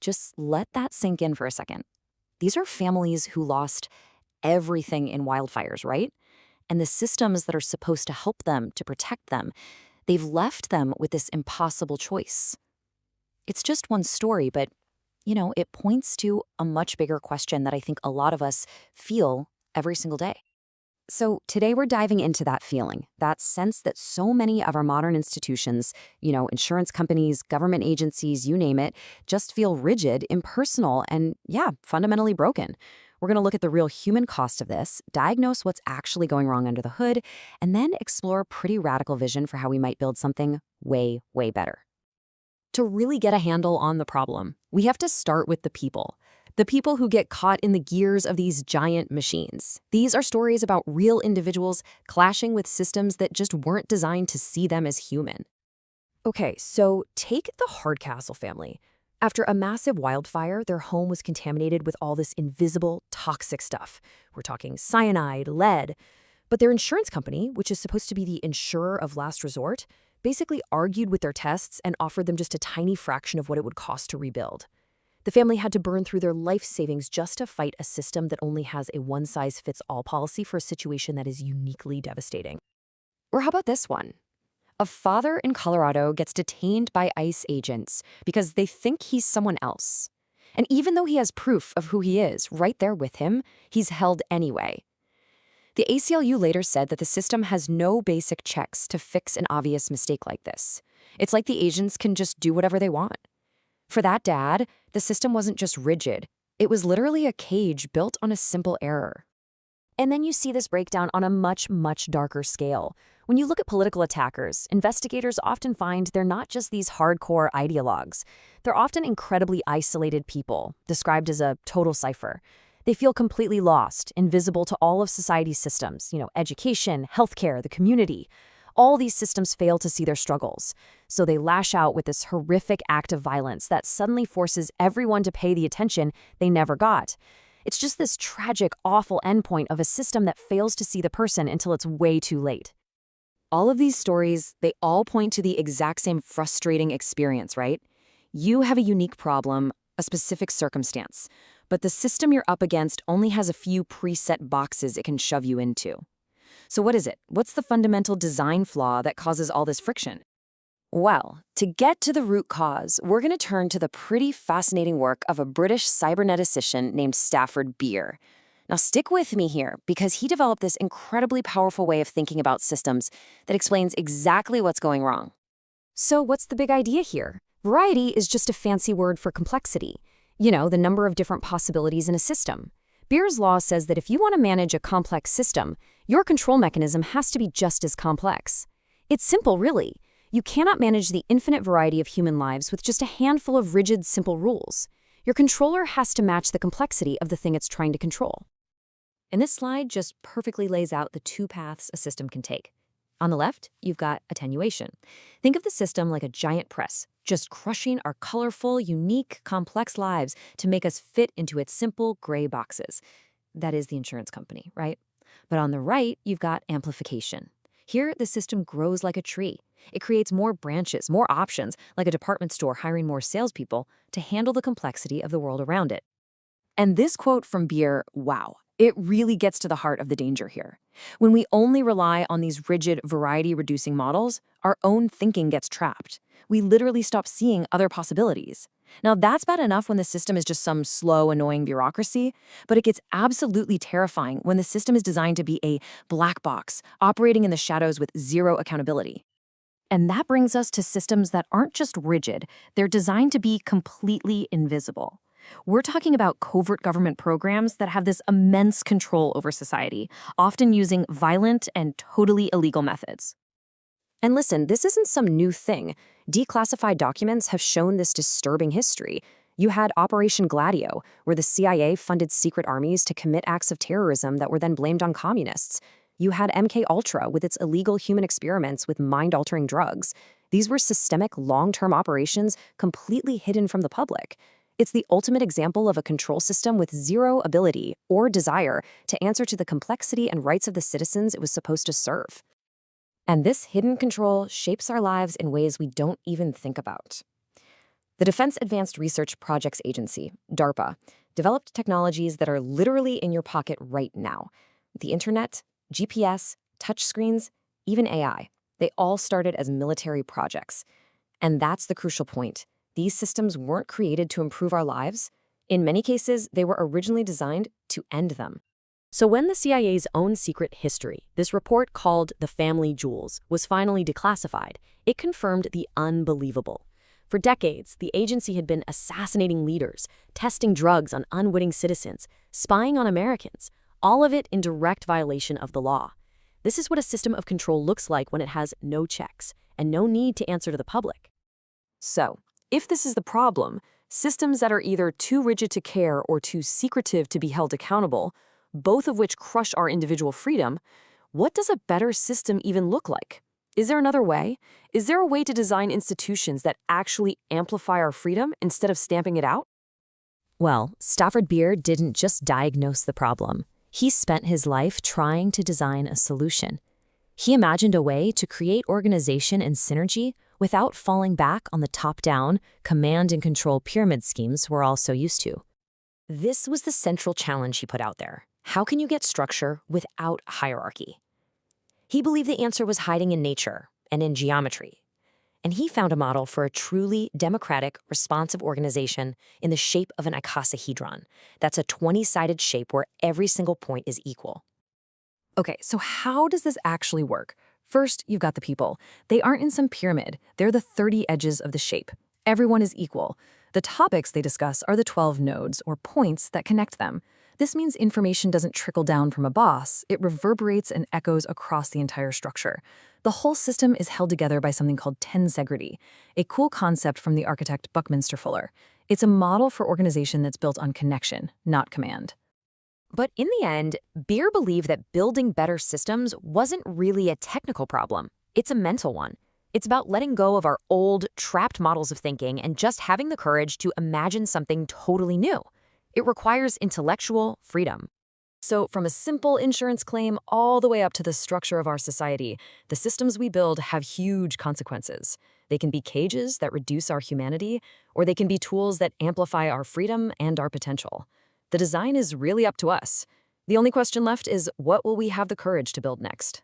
Just let that sink in for a second. These are families who lost everything in wildfires, right? And the systems that are supposed to help them, to protect them, they've left them with this impossible choice. It's just one story, but, it points to a much bigger question that I think a lot of us feel every single day. So today we're diving into that feeling, that sense that so many of our modern institutions, insurance companies, government agencies, you name it, just feel rigid, impersonal, and fundamentally broken. We're going to look at the real human cost of this, diagnose what's actually going wrong under the hood, and then explore a pretty radical vision for how we might build something way, way better. To really get a handle on the problem, we have to start with the people. The people who get caught in the gears of these giant machines. These are stories about real individuals clashing with systems that just weren't designed to see them as human. Okay, so take the Hardcastle family. After a massive wildfire, their home was contaminated with all this invisible, toxic stuff. We're talking cyanide, lead. But their insurance company, which is supposed to be the insurer of last resort, basically argued with their tests and offered them just a tiny fraction of what it would cost to rebuild. The family had to burn through their life savings just to fight a system that only has a one-size-fits-all policy for a situation that is uniquely devastating. Or how about this one? A father in Colorado gets detained by ICE agents because they think he's someone else. And even though he has proof of who he is right there with him, he's held anyway. The ACLU later said that the system has no basic checks to fix an obvious mistake like this. It's like the agents can just do whatever they want. For that dad, the system wasn't just rigid. It was literally a cage built on a simple error. And then you see this breakdown on a much, much darker scale. When you look at political attackers, investigators often find they're not just these hardcore ideologues. They're often incredibly isolated people, described as a total cipher. They feel completely lost, invisible to all of society's systems, education, healthcare, the community. All these systems fail to see their struggles, so they lash out with this horrific act of violence that suddenly forces everyone to pay the attention they never got. It's just this tragic, awful endpoint of a system that fails to see the person until it's way too late. All of these stories, they all point to the exact same frustrating experience, right? You have a unique problem, a specific circumstance, but the system you're up against only has a few preset boxes it can shove you into. So what is it? What's the fundamental design flaw that causes all this friction? Well, to get to the root cause, we're going to turn to the pretty fascinating work of a British cyberneticician named Stafford Beer. Now stick with me here, because he developed this incredibly powerful way of thinking about systems that explains exactly what's going wrong. So what's the big idea here? Variety is just a fancy word for complexity. The number of different possibilities in a system. Beer's law says that if you want to manage a complex system, your control mechanism has to be just as complex. It's simple, really. You cannot manage the infinite variety of human lives with just a handful of rigid, simple rules. Your controller has to match the complexity of the thing it's trying to control. And this slide just perfectly lays out the two paths a system can take. On the left, you've got attenuation. Think of the system like a giant press, just crushing our colorful, unique, complex lives to make us fit into its simple gray boxes. That is the insurance company, right? But on the right, you've got amplification. Here, the system grows like a tree. It creates more branches, more options, like a department store hiring more salespeople to handle the complexity of the world around it. And this quote from Beer, wow, it really gets to the heart of the danger here. When we only rely on these rigid, variety-reducing models, our own thinking gets trapped. We literally stop seeing other possibilities. Now, that's bad enough when the system is just some slow, annoying bureaucracy, but it gets absolutely terrifying when the system is designed to be a black box, operating in the shadows with zero accountability. And that brings us to systems that aren't just rigid, they're designed to be completely invisible. We're talking about covert government programs that have this immense control over society, often using violent and totally illegal methods. And listen, this isn't some new thing. Declassified documents have shown this disturbing history. You had Operation Gladio, where the CIA funded secret armies to commit acts of terrorism that were then blamed on communists. You had MKUltra with its illegal human experiments with mind-altering drugs. These were systemic, long-term operations completely hidden from the public. It's the ultimate example of a control system with zero ability or desire to answer to the complexity and rights of the citizens it was supposed to serve. And this hidden control shapes our lives in ways we don't even think about. The Defense Advanced Research Projects Agency, DARPA, developed technologies that are literally in your pocket right now. The internet, GPS, touchscreens, even AI. They all started as military projects. And that's the crucial point. These systems weren't created to improve our lives. In many cases, they were originally designed to end them. So when the CIA's own secret history, this report called The Family Jewels, was finally declassified, it confirmed the unbelievable. For decades, the agency had been assassinating leaders, testing drugs on unwitting citizens, spying on Americans, all of it in direct violation of the law. This is what a system of control looks like when it has no checks and no need to answer to the public. So, if this is the problem, systems that are either too rigid to care or too secretive to be held accountable, both of which crush our individual freedom, what does a better system even look like? Is there another way? Is there a way to design institutions that actually amplify our freedom instead of stamping it out? Well, Stafford Beer didn't just diagnose the problem. He spent his life trying to design a solution. He imagined a way to create organization and synergy without falling back on the top-down, command-and-control pyramid schemes we're all so used to. This was the central challenge he put out there. How can you get structure without hierarchy? He believed the answer was hiding in nature and in geometry. And he found a model for a truly democratic, responsive organization in the shape of an icosahedron. That's a 20-sided shape where every single point is equal. Okay, so how does this actually work? First, you've got the people. They aren't in some pyramid. They're the 30 edges of the shape. Everyone is equal. The topics they discuss are the 12 nodes, or points, that connect them. This means information doesn't trickle down from a boss. It reverberates and echoes across the entire structure. The whole system is held together by something called tensegrity, a cool concept from the architect Buckminster Fuller. It's a model for organization that's built on connection, not command. But in the end, Beer believed that building better systems wasn't really a technical problem. It's a mental one. It's about letting go of our old, trapped models of thinking and just having the courage to imagine something totally new. It requires intellectual freedom. So from a simple insurance claim all the way up to the structure of our society, the systems we build have huge consequences. They can be cages that reduce our humanity, or they can be tools that amplify our freedom and our potential. The design is really up to us. The only question left is, what will we have the courage to build next?